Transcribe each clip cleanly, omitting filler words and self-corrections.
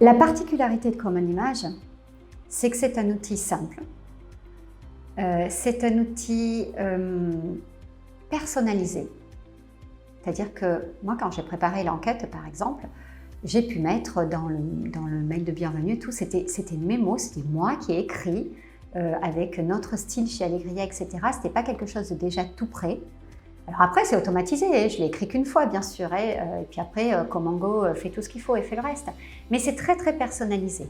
La particularité de Common Image, c'est que c'est un outil simple. C'est un outil personnalisé. C'est-à-dire que moi, quand j'ai préparé l'enquête, par exemple, j'ai pu mettre dans le mail de bienvenue, tout, c'était mes mots, c'était moi qui ai écrit avec notre style chez Allegria, etc. C'était pas quelque chose de déjà tout prêt. Alors après, c'est automatisé, je l'ai écrit qu'une fois, bien sûr, et puis après, Comango fait tout ce qu'il faut et fait le reste. Mais c'est très, très personnalisé.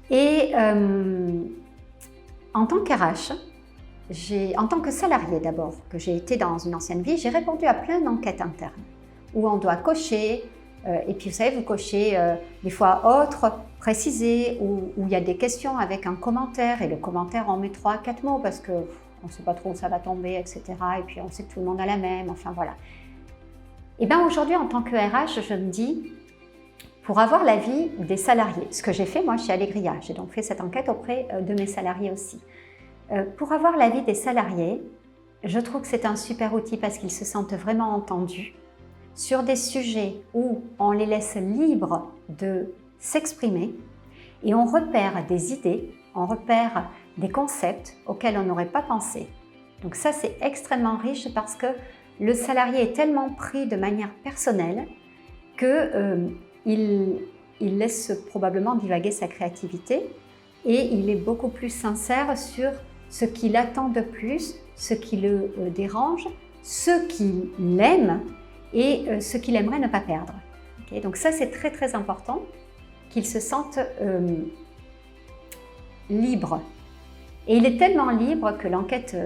Et en tant qu'RH, en tant que salarié d'abord, que j'ai été dans une ancienne vie, j'ai répondu à plein d'enquêtes internes où on doit cocher, et puis vous savez, vous cochez des fois autre, précisé, où il y a des questions avec un commentaire, et le commentaire on met 3-4 mots parce que on ne sait pas trop où ça va tomber, etc. Et puis on sait que tout le monde a la même, enfin voilà. Et bien aujourd'hui, en tant que RH, je me dis, pour avoir l'avis des salariés, ce que j'ai fait moi chez Allegria, j'ai donc fait cette enquête auprès de mes salariés aussi. Pour avoir l'avis des salariés, je trouve que c'est un super outil parce qu'ils se sentent vraiment entendus sur des sujets où on les laisse libres de s'exprimer et on repère des idées, on repère des concepts auxquels on n'aurait pas pensé. Donc ça, c'est extrêmement riche parce que le salarié est tellement pris de manière personnelle qu'il laisse probablement divaguer sa créativité et il est beaucoup plus sincère sur ce qu'il attend de plus, ce qui le dérange, ce qu'il aime et ce qu'il aimerait ne pas perdre. Okay, donc ça, c'est très très important qu'il se sente libre. Et il est tellement libre que l'enquête,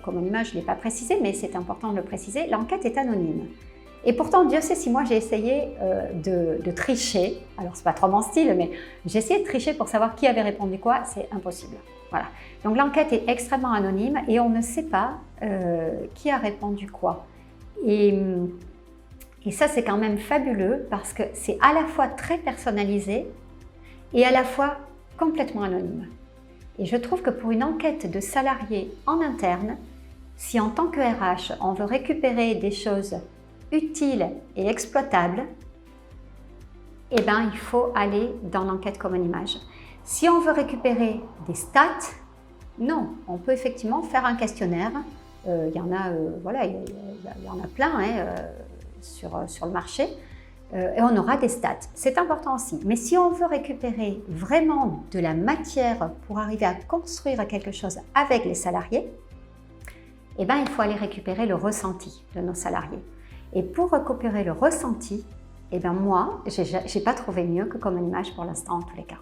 comme en image, je ne l'ai pas précisé, mais c'est important de le préciser, l'enquête est anonyme. Et pourtant, Dieu sait si moi j'ai essayé de tricher, alors c'est pas trop mon style, mais j'ai essayé de tricher pour savoir qui avait répondu quoi, c'est impossible. Voilà. Donc l'enquête est extrêmement anonyme et on ne sait pas qui a répondu quoi. Et ça, c'est quand même fabuleux parce que c'est à la fois très personnalisé et à la fois complètement anonyme. Et je trouve que pour une enquête de salariés en interne, si en tant que RH, on veut récupérer des choses utiles et exploitables, eh ben, il faut aller dans l'enquête Common Image. Si on veut récupérer des stats, non, on peut effectivement faire un questionnaire. Il y en a, voilà, il y en a plein sur le marché. Et on aura des stats. C'est important aussi. Mais si on veut récupérer vraiment de la matière pour arriver à construire quelque chose avec les salariés, eh ben, il faut aller récupérer le ressenti de nos salariés. Et pour récupérer le ressenti, eh ben, moi, je n'ai pas trouvé mieux que Common Image pour l'instant en tous les cas.